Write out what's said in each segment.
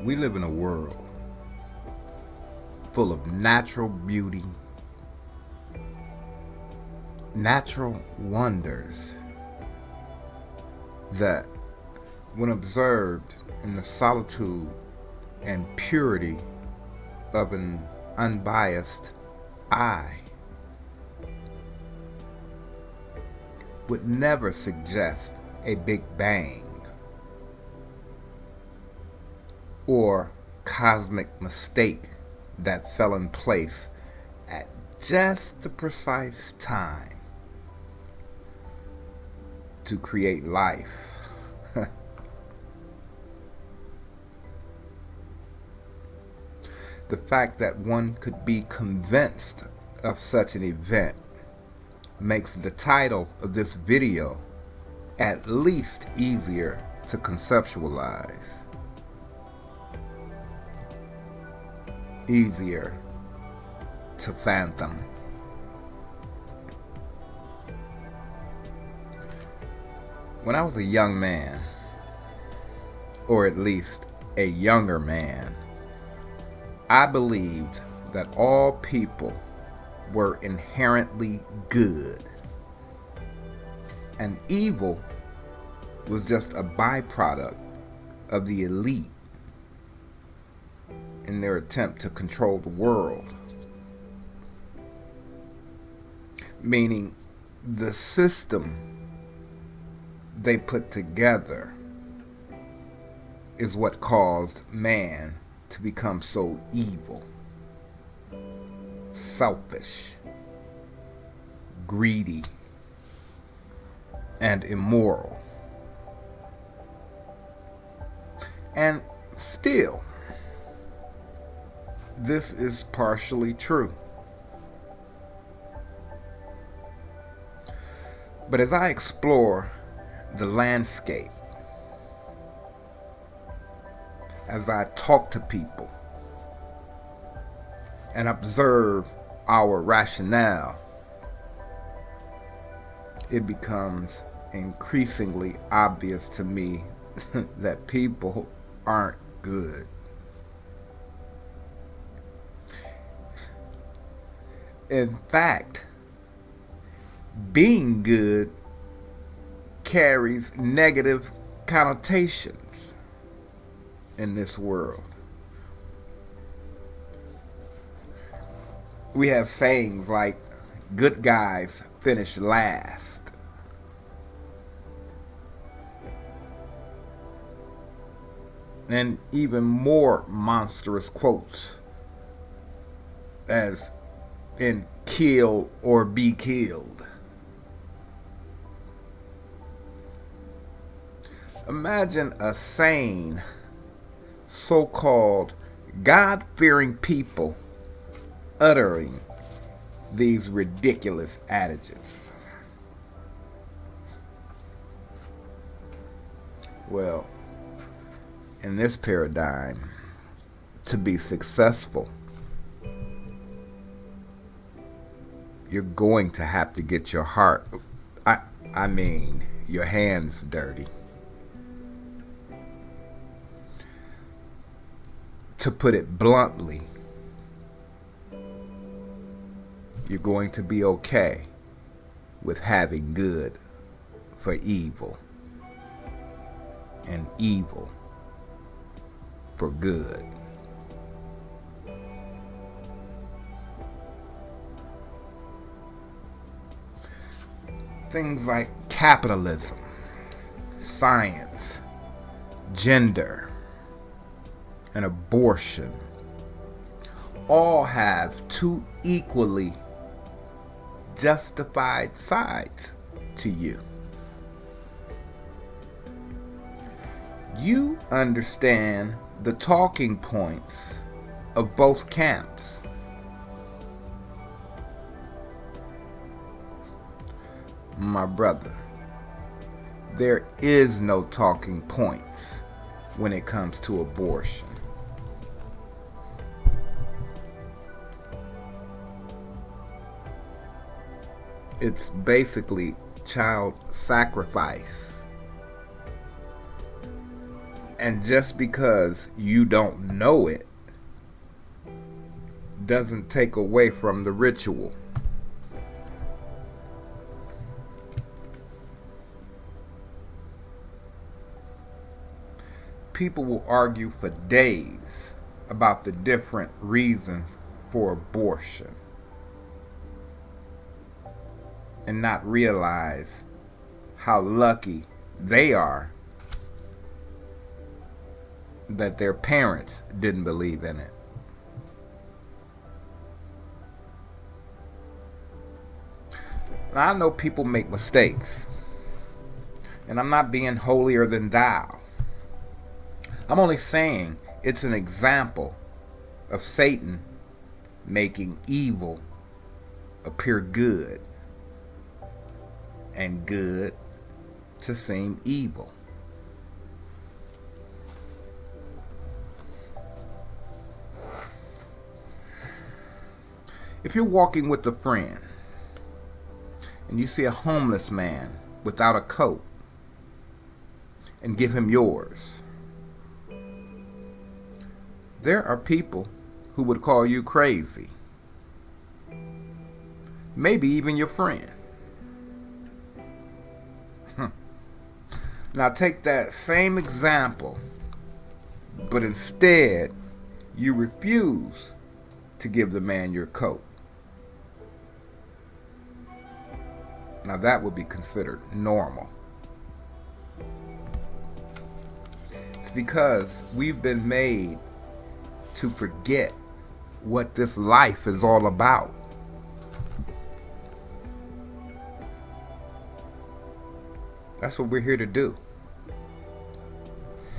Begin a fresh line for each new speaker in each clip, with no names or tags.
We live in a world full of natural beauty, natural wonders that, when observed in the solitude and purity of an unbiased eye, would never suggest a Big Bang or cosmic mistake that fell in place at just the precise time to create life. The fact that one could be convinced of such an event makes the title of this video at least easier to conceptualize, easier to fathom. When I was a young man, or at least a younger man, I believed that all people were inherently good, and evil was just a byproduct of the elite in their attempt to control the world. Meaning, the system they put together is what caused man to become so evil, selfish, greedy, and immoral. And still, this is partially true. But as I explore the landscape, as I talk to people and observe our rationale, it becomes increasingly obvious to me that people aren't good. In fact, being good carries negative connotations in this world. We have sayings like, good guys finish last. And even more monstrous quotes, as in kill or be killed. Imagine a sane, so-called God-fearing people uttering these ridiculous adages. Well, in this paradigm, to be successful, you're going to have to get your heart, I mean, your hands dirty. To put it bluntly, you're going to be okay with having good for evil and evil for good. Things like capitalism, science, gender, and abortion all have two equally justified sides to you. You understand the talking points of both camps. My brother, there is no talking points when it comes to abortion. It's basically child sacrifice And just because you don't know it doesn't take away from the ritual. People will argue for days about the different reasons for abortion and not realize how lucky they are that their parents didn't believe in it. Now, I know people make mistakes, and I'm not being holier than thou. I'm only saying it's an example of Satan making evil appear good and good to seem evil. If you're walking with a friend and you see a homeless man without a coat and give him yours, there are people who would call you crazy. Maybe even your friend. Now take that same example, but instead you refuse to give the man your coat. Now that would be considered normal. It's because we've been made to forget what this life is all about. That's what we're here to do.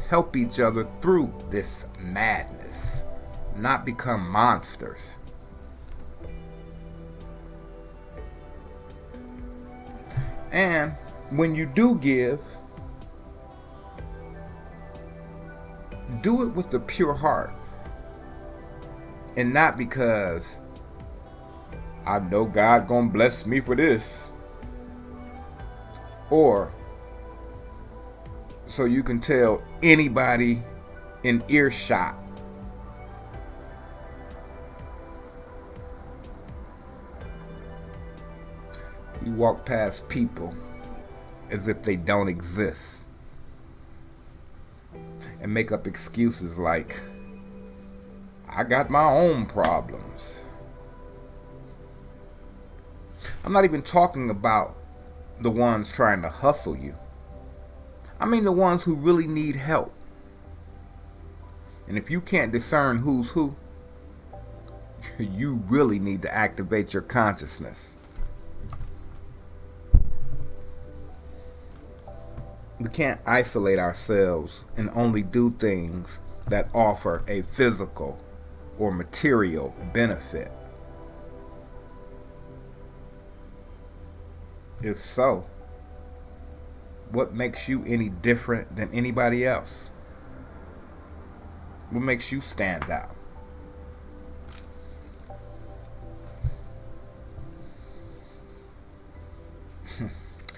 Help each other through this madness, not become monsters. And when you do give, do it with a pure heart. And not because I know God gonna bless me for this, or so you can tell anybody in earshot. You walk past people as if they don't exist and make up excuses like, I got my own problems. I'm not even talking about the ones trying to hustle you. I mean the ones who really need help. And if you can't discern who's who, you really need to activate your consciousness. We can't isolate ourselves and only do things that offer a physical or material benefit. If so, what makes you any different than anybody else? What makes you stand out?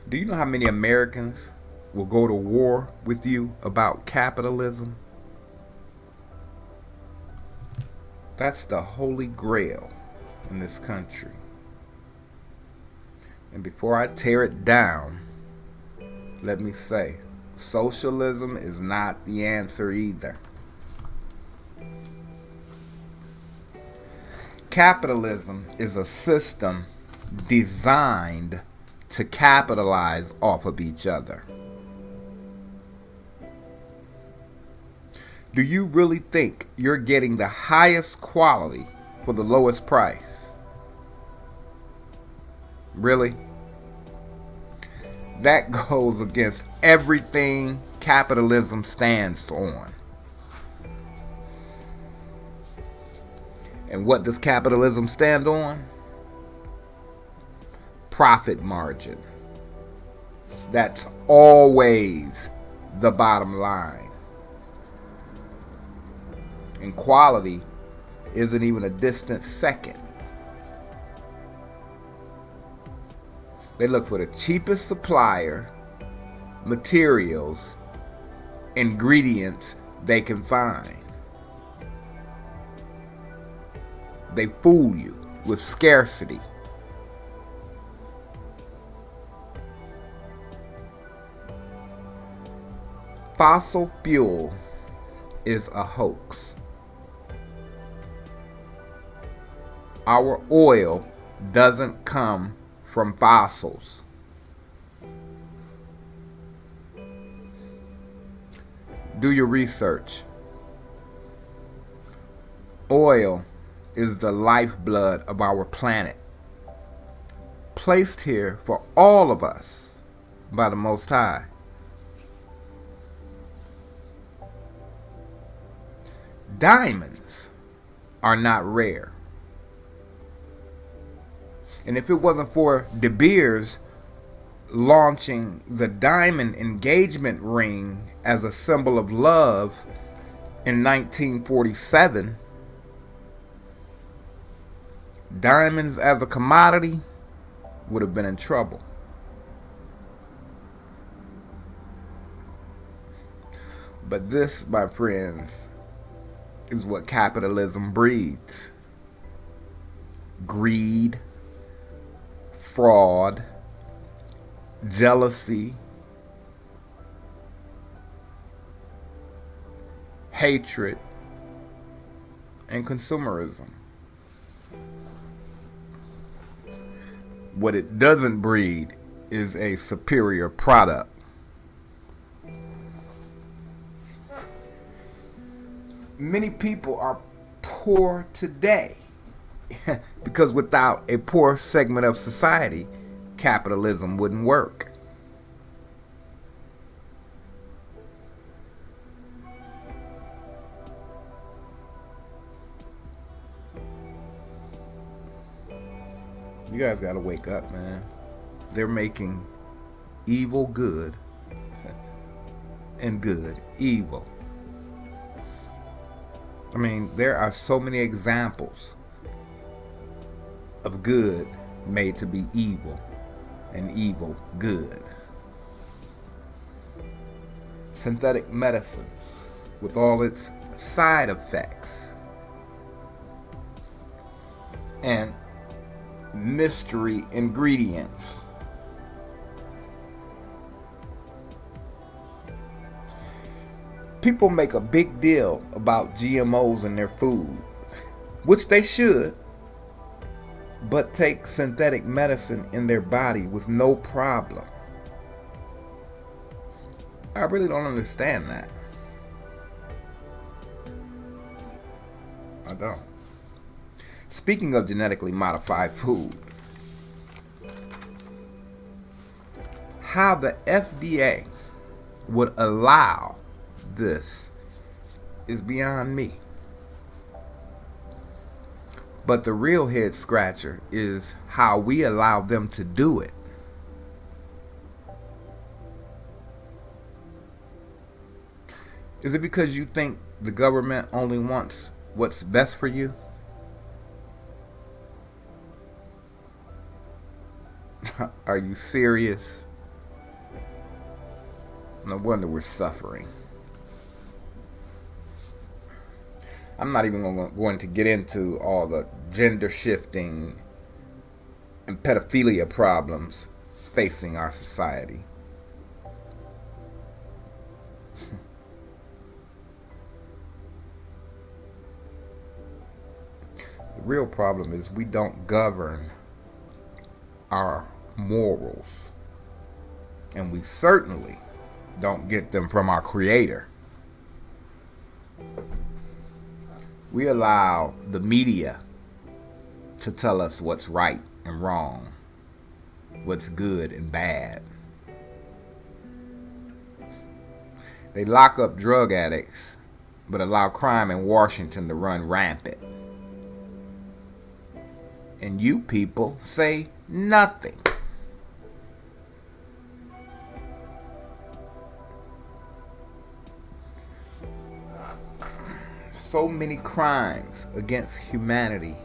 Do you know how many Americans will go to war with you about capitalism? That's the holy grail in this country. And before I tear it down, let me say, socialism is not the answer either. Capitalism is a system designed to capitalize off of each other. Do you really think you're getting the highest quality for the lowest price? Really? That goes against everything capitalism stands on. And what does capitalism stand on? Profit margin. That's always the bottom line. And quality isn't even a distant second. They look for the cheapest supplier, materials, ingredients they can find. They fool you with scarcity. Fossil fuel is a hoax. Our oil doesn't come from fossils. Do your research. Oil is the lifeblood of our planet, placed here for all of us by the Most High. Diamonds are not rare. And if it wasn't for De Beers launching the diamond engagement ring as a symbol of love in 1947, diamonds as a commodity would have been in trouble. But this, my friends, is what capitalism breeds. Greed, fraud, jealousy, hatred, and consumerism. What it doesn't breed is a superior product. Many people are poor today because without a poor segment of society, capitalism wouldn't work. You guys gotta wake up, man. They're making evil good and good evil. I mean, there are so many examples of good made to be evil and evil good. Synthetic medicines with all its side effects and mystery ingredients. People make a big deal about GMOs in their food, which they should, but take synthetic medicine in their body with no problem. I really don't understand that. I don't. Speaking of genetically modified food, how the FDA would allow this is beyond me. But the real head scratcher is how we allow them to do it. Is it because you think the government only wants what's best for you? Are you serious? No wonder we're suffering. I'm not even going to get into all the gender shifting and pedophilia problems facing our society. The real problem is we don't govern our morals, and we certainly don't get them from our Creator. We allow the media to tell us what's right and wrong, what's good and bad. They lock up drug addicts, but allow crime in Washington to run rampant. And you people say nothing. So many crimes against humanity.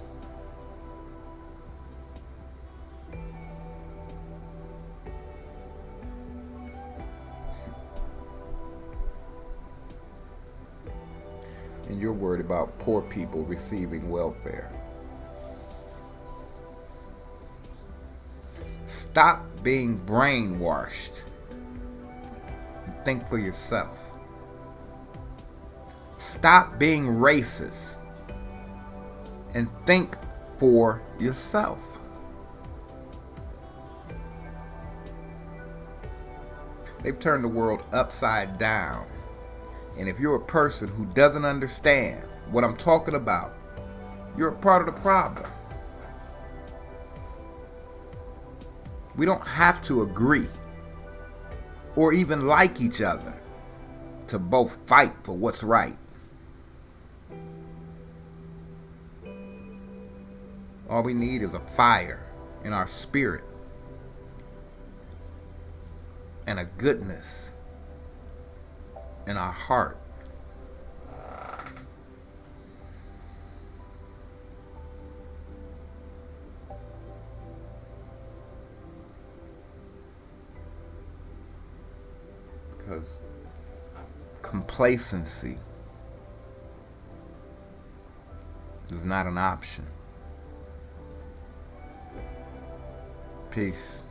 and you're worried about poor people receiving welfare. Stop being brainwashed and think for yourself. Stop being racist and think for yourself. They've turned the world upside down. And if you're a person who doesn't understand what I'm talking about, you're a part of the problem. We don't have to agree or even like each other to both fight for what's right. All we need is a fire in our spirit and a goodness in our heart. Because complacency is not an option. Peace.